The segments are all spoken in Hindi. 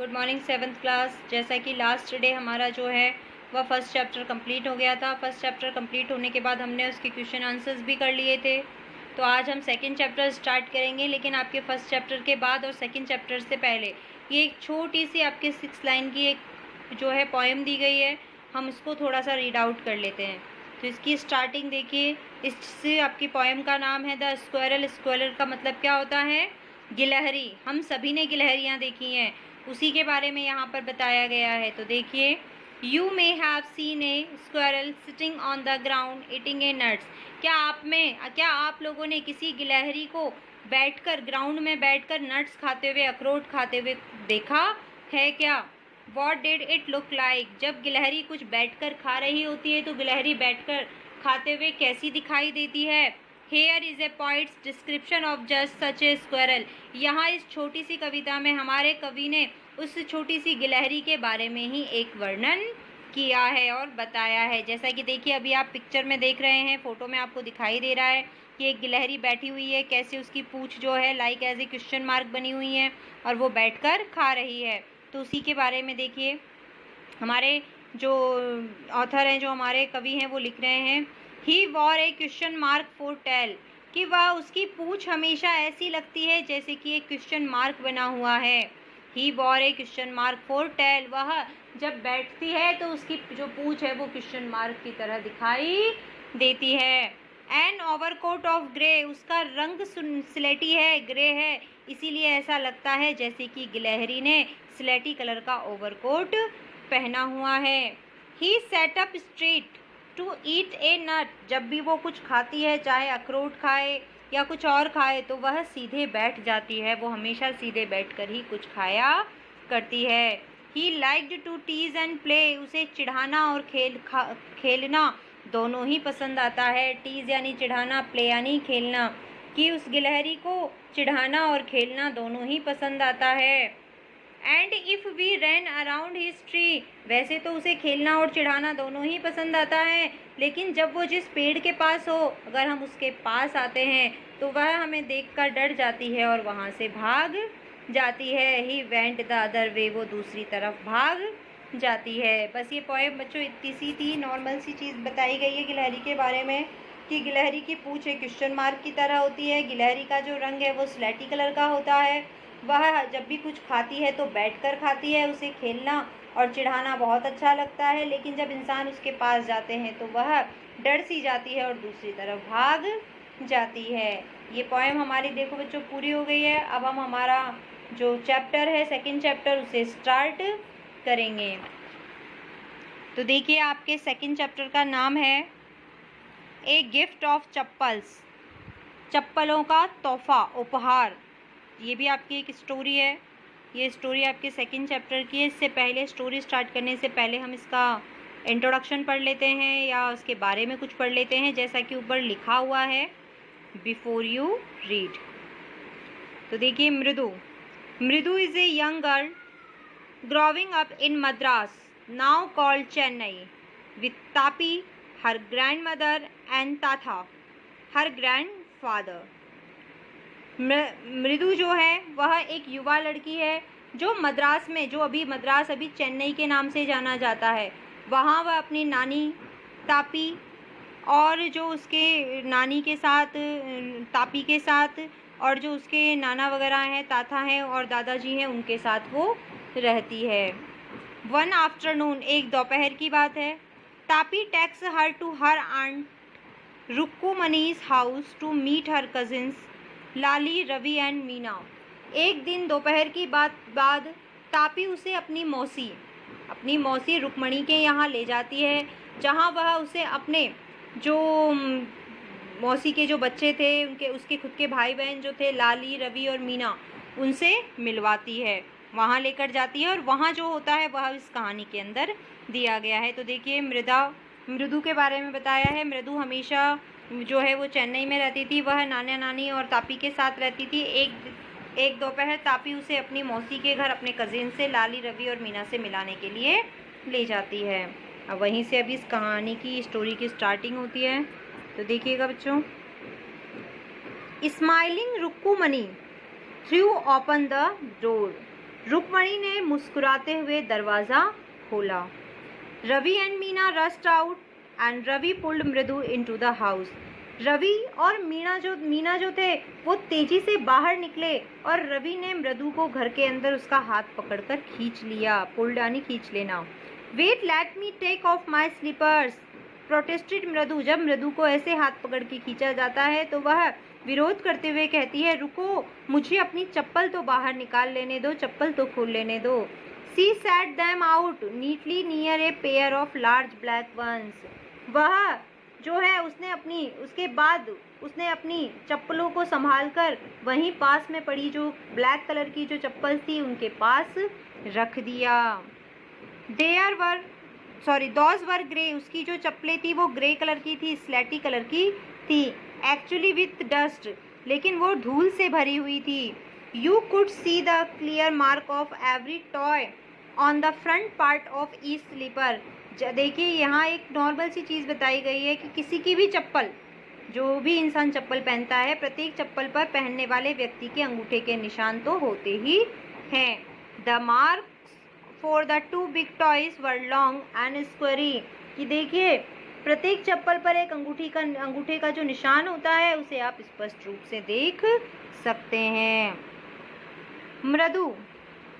Good morning seventh class. जैसा कि लास्ट डे हमारा जो है वह फर्स्ट चैप्टर कंप्लीट हो गया था। फर्स्ट चैप्टर कंप्लीट होने के बाद हमने उसके क्वेश्चन आंसर्स भी कर लिए थे। तो आज हम सेकंड चैप्टर स्टार्ट करेंगे, लेकिन आपके फर्स्ट चैप्टर के बाद और सेकंड चैप्टर से पहले ये एक छोटी सी आपके 6 लाइन की एक जो है पोएम दी गई है, हम इसको थोड़ा सा रीड आउट कर लेते हैं। तो इसकी स्टार्टिंग देखिए। इससे आपकी पोएम का नाम है द स्क्वेरल। स्क्वेरल का मतलब क्या होता है? गिलहरी। हम सभी ने गिलहरियाँ देखी हैं, उसी के बारे में यहाँ पर बताया गया है। तो देखिए, you may have seen A squirrel sitting on the ground eating A nuts. क्या आप लोगों ने किसी गिलहरी को बैठकर ग्राउंड में बैठकर नट्स खाते हुए, अखरोट खाते हुए देखा है क्या? What did it look like. जब गिलहरी कुछ बैठकर खा रही होती है तो गिलहरी बैठकर खाते हुए कैसी दिखाई देती है? Here is a poets description of just such A squirrel. यहाँ इस छोटी सी कविता में हमारे कवि ने उस छोटी सी गिलहरी के बारे में ही एक वर्णन किया है और बताया है। जैसा कि देखिए, अभी आप पिक्चर में देख रहे हैं, फोटो में आपको दिखाई दे रहा है कि एक गिलहरी बैठी हुई है, कैसे उसकी पूंछ जो है like as a question mark बनी हुई है और वो बैठकर खा रही है। तो उसी के बारे में देखिए, हमारे जो ऑथर हैं, जो हमारे कवि हैं, वो लिख रहे हैं, he wore a question mark for tail, कि वह उसकी पूंछ हमेशा ऐसी लगती है जैसे कि एक क्वेश्चन मार्क बना हुआ है। He wore a question mark for tail, वह जब बैठती है तो उसकी जो पूंछ है वो क्वेश्चन मार्क की तरह दिखाई देती है। एन ओवरकोट ऑफ ग्रे, उसका रंग स्लेटी है, ग्रे है, इसीलिए ऐसा लगता है जैसे कि गिलहरी ने स्लेटी कलर का ओवरकोट पहना हुआ है। He sat up straight to eat a nut, जब भी वो कुछ खाती है, चाहे अखरोट खाए या कुछ और खाए, तो वह सीधे बैठ जाती है। वो हमेशा सीधे बैठकर ही कुछ खाया करती है। He liked to tease and play, उसे चिढ़ाना और खेलना दोनों ही पसंद आता है। टीज यानी चिढ़ाना, प्ले यानी खेलना, कि उस गिलहरी को चिढ़ाना और खेलना दोनों ही पसंद आता है। And if we run around his tree, वैसे तो उसे खेलना और चिढ़ाना दोनों ही पसंद आता है, लेकिन जब वो जिस पेड़ के पास हो, अगर हम उसके पास आते हैं तो वह हमें देखकर डर जाती है और वहाँ से भाग जाती है। He went the other way, वो दूसरी तरफ भाग जाती है। बस ये पोएम बच्चों इतनी सी थी, नॉर्मल सी चीज़ बताई गई है गिलहरी के बारे में, कि गिलहरी की पूंछ एक क्वेश्चन मार्क की तरह होती है, गिलहरी का जो रंग है वो स्लेटी कलर का होता है, वह जब भी कुछ खाती है तो बैठकर खाती है, उसे खेलना और चिढ़ाना बहुत अच्छा लगता है, लेकिन जब इंसान उसके पास जाते हैं तो वह डर सी जाती है और दूसरी तरफ भाग जाती है। ये पोएम हमारी देखो बच्चों पूरी हो गई है। अब हम हमारा जो चैप्टर है, सेकंड चैप्टर, उसे स्टार्ट करेंगे। तो देखिए, आपके सेकंड चैप्टर का नाम है ए गिफ्ट ऑफ चप्पल्स, चप्पलों का तोहफा, उपहार। ये भी आपकी एक स्टोरी है। ये स्टोरी आपके सेकंड चैप्टर की है। इससे पहले, स्टोरी स्टार्ट करने से पहले हम इसका इंट्रोडक्शन पढ़ लेते हैं या उसके बारे में कुछ पढ़ लेते हैं, जैसा कि ऊपर लिखा हुआ है बिफोर यू रीड। तो देखिए, Mridu is a young girl growing up in Madras, now called Chennai, with Tapi her grandmother and Thatha her grandfather. मृदु जो है वह एक युवा लड़की है जो मद्रास में, जो अभी मद्रास अभी चेन्नई के नाम से जाना जाता है, वहाँ वह अपनी नानी तापी और जो उसके नानी के साथ, तापी के साथ, और जो उसके नाना वगैरह हैं, ताथा हैं और दादाजी हैं, उनके साथ वो रहती है। वन आफ्टरनून, एक दोपहर की बात है, Tapi takes her to her aunt Rukkumani's house to meet her cousins Lali, Ravi and Meena. एक दिन दोपहर की बाद तापी उसे अपनी मौसी रुक्मणी के यहाँ ले जाती है, जहाँ वह उसे अपने जो मौसी के जो बच्चे थे, उसके खुद के भाई बहन जो थे, लाली, रवि और मीना, उनसे मिलवाती है, वहाँ लेकर जाती है। और वहाँ जो होता है वह इस कहानी के अंदर दिया गया है। तो देखिए, मृदु के बारे में बताया है। मृदु हमेशा जो है वो चेन्नई में रहती थी, वह नाना नानी और तापी के साथ रहती थी। एक दोपहर तापी उसे अपनी मौसी के घर अपने कजिन से, लाली, रवि और मीना से मिलाने के लिए ले जाती है। अब वहीं से अभी इस कहानी की, स्टोरी की स्टार्टिंग होती है। तो देखिएगा बच्चों, smiling Rukmini threw open the door, Rukmini ने मुस्कुराते हुए दरवाज़ा खोला। Ravi and Meena rushed out and Ravi pulled Mridu into the house. Ravi और मीना जो थे वो तेजी से बाहर निकले और रवि ने मृदु को घर के अंदर उसका हाथ पकड़कर खींच लिया। पुल्ड यानी खींच लेना। Wait let me take off my slippers protested Mridu. जब मृदु को ऐसे हाथ पकड़ के खींचा जाता है तो वह विरोध करते हुए कहती है, रुको, मुझे अपनी चप्पल तो बाहर निकाल लेने दो, चप्पल तो खोल लेने दो। She set them out neatly near a pair of large black ones। वह जो है उसके बाद उसने अपनी चप्पलों को संभालकर वहीं पास में पड़ी जो ब्लैक कलर की जो चप्पल थी उनके पास रख दिया। Those were grey. उसकी जो चप्पलें थी वो ग्रे कलर की थी, स्लेटी कलर की थी। एक्चुअली विथ डस्ट, लेकिन वो धूल से भरी हुई थी। You could see the clear mark of every toy on the front part of each slipper. देखिए यहाँ एक नॉर्मल सी चीज़ बताई गई है कि किसी की भी चप्पल, जो भी इंसान चप्पल पहनता है, प्रत्येक चप्पल पर पहनने वाले व्यक्ति के अंगूठे के निशान तो होते ही हैं। The marks for the two big toys were long and square. कि देखिए प्रत्येक चप्पल पर एक अंगूठे का जो निशान होता है उसे आप स्पष्ट रूप से देख सकते हैं। मृदु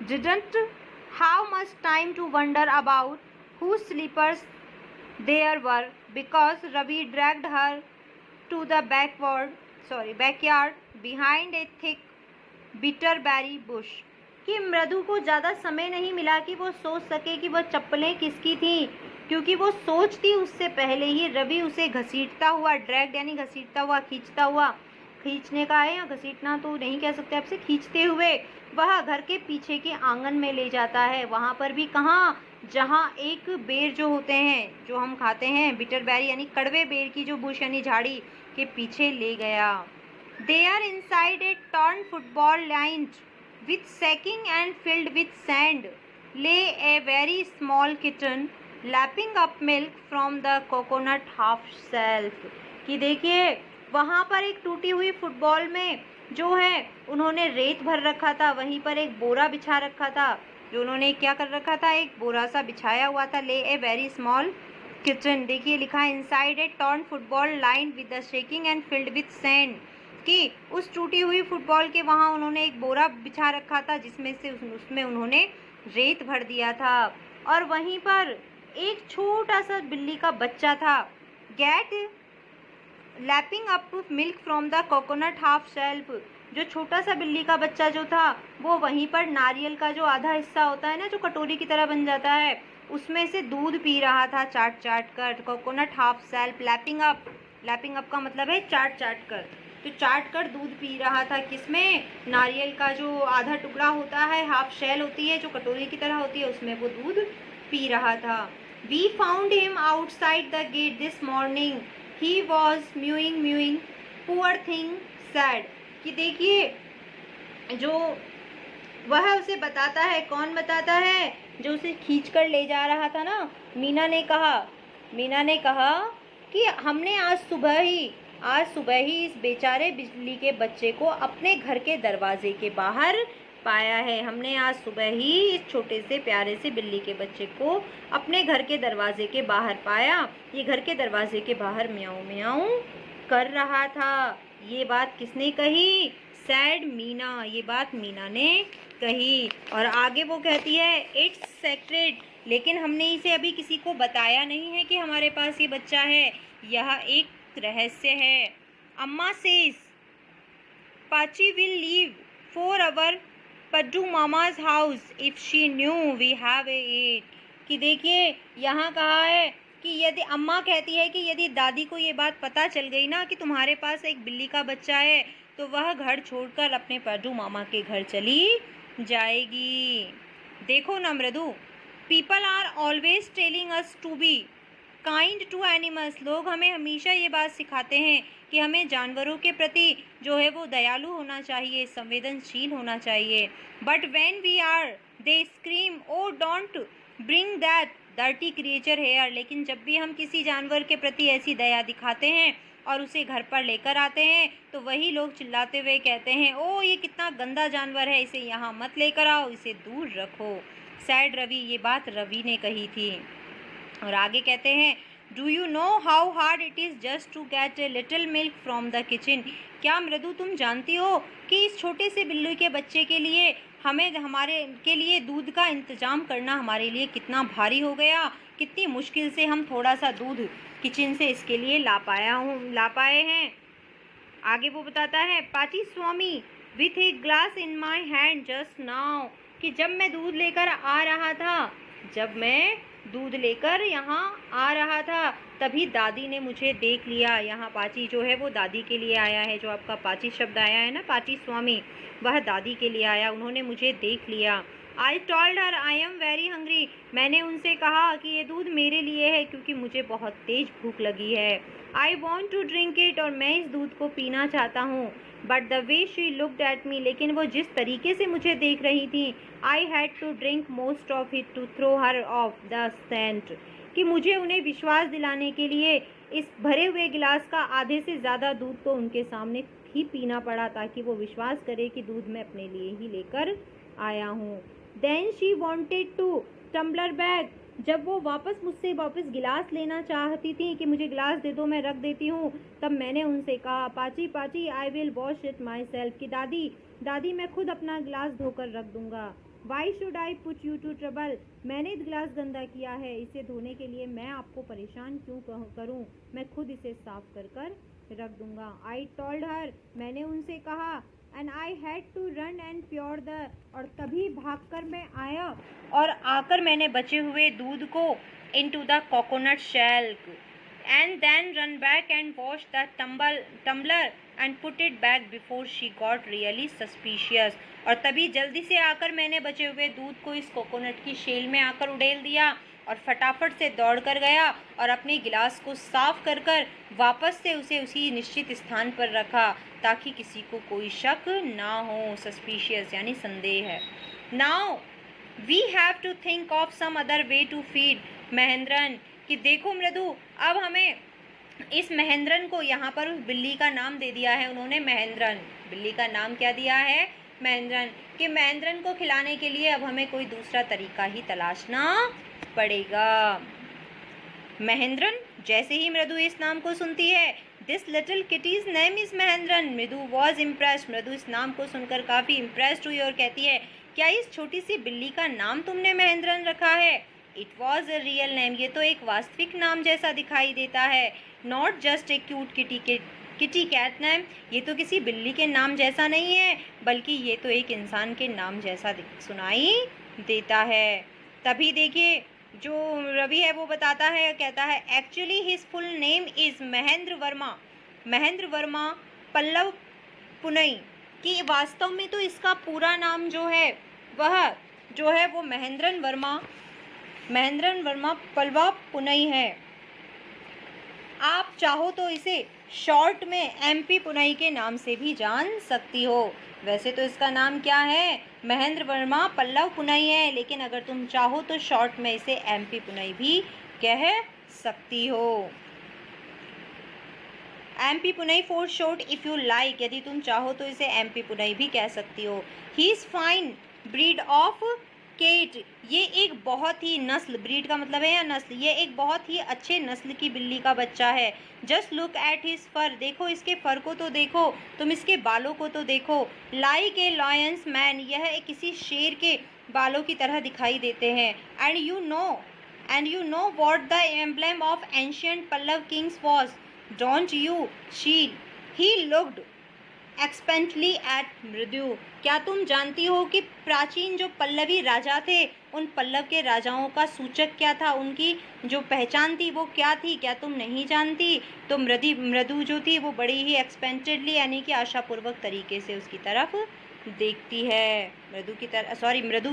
didn't have much time to wonder about whose slippers there were because Ravi dragged her to the backyard behind a thick bitterberry bush। कि मृदु को ज़्यादा समय नहीं मिला कि वो सोच सके कि वह चप्पलें किसकी थीं, क्योंकि वो सोचती उससे पहले ही रवि उसे घसीटता हुआ, ड्रैग्ड यानी घसीटता हुआ, खींचता हुआ, खींचने का है या घसीटना तो नहीं कह सकते आपसे, खींचते हुए वह घर के पीछे के आंगन में ले जाता है। वहाँ पर भी कहाँ, जहाँ एक बेर जो होते हैं जो हम खाते हैं, बिटरबेरी यानी कड़वे बेर की जो बुश यानी झाड़ी के पीछे ले गया। There inside a torn football lined with sacking and filled with sand lay a very small kitten lapping up milk from the coconut half shell. कि देखिए वहाँ पर एक टूटी हुई फुटबॉल में जो है उन्होंने रेत भर रखा था, वहीं पर एक बोरा बिछा रखा था, जो उन्होंने क्या कर रखा था, एक बोरा सा बिछाया हुआ था। ले ए वेरी स्मॉल किचन, देखिए लिखा है inside a torn football line with the shaking and filled with sand. कि उस टूटी हुई फुटबॉल के वहाँ उन्होंने एक बोरा बिछा रखा था जिसमें से उसमें उन्होंने रेत भर दिया था। और वहीं पर एक छोटा सा बिल्ली का बच्चा था, get lapping up milk from the coconut half shelf. जो छोटा सा बिल्ली का बच्चा जो था वो वहीं पर नारियल का जो आधा हिस्सा होता है ना, जो कटोरी की तरह बन जाता है, उसमें से दूध पी रहा था चाट चाट कर। Coconut half shelf, lapping up का मतलब है चाट चाट कर, तो चाट कर दूध पी रहा था। किसमें, नारियल का जो आधा टुकड़ा होता है, हाफ शेल होती है जो कटोरी की तरह होती है, उसमें वो दूध पी रहा था। We found him outside the gate this morning, he was mewing, poor thing sad। कि देखिए जो वह उसे बताता है, कौन बताता है, जो उसे खींच कर ले जा रहा था ना। मीना ने कहा कि हमने आज सुबह ही इस बेचारे बिजली के बच्चे को अपने घर के दरवाजे के बाहर पाया है। हमने आज सुबह ही इस छोटे से प्यारे से बिल्ली के बच्चे को अपने घर के दरवाजे के बाहर पाया। ये घर के दरवाजे के बाहर म्याऊं म्याऊं कर रहा था। ये बात किसने कही, सैड मीना, ये बात मीना ने कही। और आगे वो कहती है इट्स सेक्रेड, लेकिन हमने इसे अभी किसी को बताया नहीं है कि हमारे पास ये बच्चा है, यह एक रहस्य है। Amma says Pachi will leave for our Paddu mama's house if she knew we have it. कि देखिए यहाँ कहा है कि यदि अम्मा कहती है कि यदि दादी को ये बात पता चल गई ना कि तुम्हारे पास एक बिल्ली का बच्चा है तो वह घर छोड़कर अपने पड्डू मामा के घर चली जाएगी। देखो ना Mridu, people are always telling us to be kind to animals. लोग हमें हमेशा ये बात सिखाते हैं कि हमें जानवरों के प्रति जो है वो दयालु होना चाहिए, संवेदनशील होना चाहिए। But when we are they scream oh don't bring that dirty creature here. लेकिन जब भी हम किसी जानवर के प्रति ऐसी दया दिखाते हैं और उसे घर पर लेकर आते हैं तो वही लोग चिल्लाते हुए कहते हैं, ओ ये कितना गंदा जानवर है, इसे यहाँ मत लेकर आओ, इसे दूर रखो। सैड रवि, ये बात रवि ने कही थी। और आगे कहते हैं, do you know how hard it is just to get a little milk from the kitchen. क्या मृदु तुम जानती हो कि इस छोटे से बिल्ली के बच्चे के लिए हमारे के लिए दूध का इंतज़ाम करना हमारे लिए कितना भारी हो गया, कितनी मुश्किल से हम थोड़ा सा दूध किचन से इसके लिए ला पाए हैं। आगे वो बताता है, Pachi Swami with a glass in my hand just now, कि जब मैं दूध लेकर यहाँ आ रहा था तभी दादी ने मुझे देख लिया। यहाँ पाची जो है वो दादी के लिए आया है, जो आपका पाची शब्द आया है ना, पाची स्वामी, वह दादी के लिए आया, उन्होंने मुझे देख लिया। I told her I am very hungry, मैंने उनसे कहा कि ये दूध मेरे लिए है क्योंकि मुझे बहुत तेज भूख लगी है। I want to drink it, और मैं इस दूध को पीना चाहता हूँ। But the way she looked at me, लेकिन वो जिस तरीके से मुझे देख रही थी, I had to drink most of it to throw her off the scent, कि मुझे उन्हें विश्वास दिलाने के लिए इस भरे हुए गिलास का आधे से ज़्यादा दूध तो उनके सामने ही पीना पड़ा ताकि वो विश्वास करे कि दूध मैं अपने लिए ही लेकर आया हूँ। Then she wanted to tumbler back, जब वो मुझसे वापस गिलास लेना चाहती थी कि मुझे गिलास दे दो मैं रख देती हूँ, तब मैंने उनसे कहा, Pachi Pachi I will wash it myself, कि दादी मैं खुद अपना गिलास धोकर रख दूंगा। Why should I put you to trouble, मैंने गिलास गंदा किया है, इसे धोने के लिए मैं आपको परेशान क्यों करूँ, मैं खुद इसे साफ कर रख दूंगा। आई टोल्ड हर, मैंने उनसे कहा, and I had to run and pour the, और तभी भागकर मैं आया और आकर मैंने बचे हुए दूध को into the coconut shell, and then run back and wash the tumbler and put it back before she got really suspicious, और तभी जल्दी से आकर मैंने बचे हुए दूध को इस कोकोनट की शेल में आकर उड़ेल दिया और फटाफट से दौड़ कर गया और अपने गिलास को साफ कर वापस से उसे उसी निश्चित स्थान पर रखा ताकि किसी को कोई शक ना हो। सस्पिशियस यानी संदेह है। Now we have to think of some other way to feed Mahendran, कि देखो मृदु, अब हमें इस महेंद्रन को, यहाँ पर उस बिल्ली का नाम दे दिया है उन्होंने महेंद्रन, बिल्ली का नाम क्या दिया है, महेंद्रन, कि महेंद्रन को खिलाने के लिए अब हमें कोई दूसरा तरीका ही तलाशना पड़ेगा। महेंद्रन, जैसे ही मृदु इस नाम को सुनती है, this little kitty's name is Mahendran, मृदु वॉज इम्प्रेस्ड, मृदु इस नाम को सुनकर काफ़ी इम्प्रेस्ड हुई और कहती है, क्या इस छोटी सी बिल्ली का नाम तुमने महेंद्रन रखा है? It was a real name, ये तो एक वास्तविक नाम जैसा दिखाई देता है। Not just a cute kitty cat name, ये तो किसी बिल्ली के नाम जैसा नहीं है, बल्कि ये तो एक इंसान के नाम जैसा सुनाई देता है। तभी देखिए जो रवि है वो बताता है, कहता है, actually his full name is Mahendra Verma Pallav Punai, कि वास्तव में तो इसका पूरा नाम जो है वो महेंद्र वर्मा पल्लव पुनई है। आप चाहो तो इसे शॉर्ट में MP पुनई के नाम से भी जान सकती हो। वैसे तो इसका नाम क्या है, महेंद्र वर्मा पल्लव पुनई है, लेकिन अगर तुम चाहो तो शॉर्ट में इसे MP पुनई भी कह सकती हो। MP Punai for short if you like, यदि तुम चाहो तो इसे MP पुनई भी कह सकती हो। He is fine breed of cat, ये एक बहुत ही नस्ल, ब्रीड का मतलब है या नस्ल, ये एक बहुत ही अच्छे नस्ल की बिल्ली का बच्चा है। जस्ट लुक एट हिज फर, देखो इसके फर को तो देखो, तुम इसके बालों को तो देखो। लाइक ए लॉयंस मैन, यह किसी शेर के बालों की तरह दिखाई देते हैं। And you know what the emblem of ancient Pallava kings was, don't you? He looked expectantly at Mridu, क्या तुम जानती हो कि प्राचीन जो पल्लवी राजा थे, उन पल्लव के राजाओं का सूचक क्या था, उनकी जो पहचान थी वो क्या थी, क्या तुम नहीं जानती? तो मृदु जो थी वो बड़ी ही एक्सपेंटेडली यानी कि आशापूर्वक तरीके से उसकी तरफ देखती है। मृदु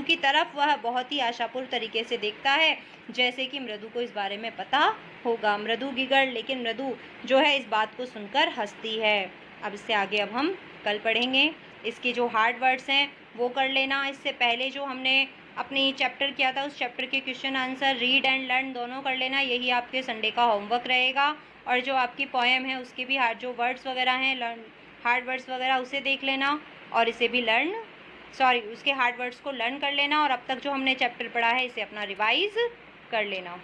की तरफ वह बहुत ही आशापूर्व तरीके से देखता है, जैसे कि मृदु को इस बारे में पता होगा। मृदु गिगड़, लेकिन मृदु जो है इस बात को सुनकर हंसती है। अब इससे आगे अब हम कल पढ़ेंगे। इसके जो हार्ड वर्ड्स हैं वो कर लेना। इससे पहले जो हमने अपनी चैप्टर किया था उस चैप्टर के question answer read and learn दोनों कर लेना। यही आपके संडे का होमवर्क रहेगा। और जो आपकी पोएम है उसके भी जो वर्ड्स वगैरह हैं, हार्ड वर्ड्स वगैरह, उसे देख लेना और इसे भी उसके हार्ड वर्ड्स को लर्न कर लेना। और अब तक जो हमने चैप्टर पढ़ा है इसे अपना रिवाइज कर लेना।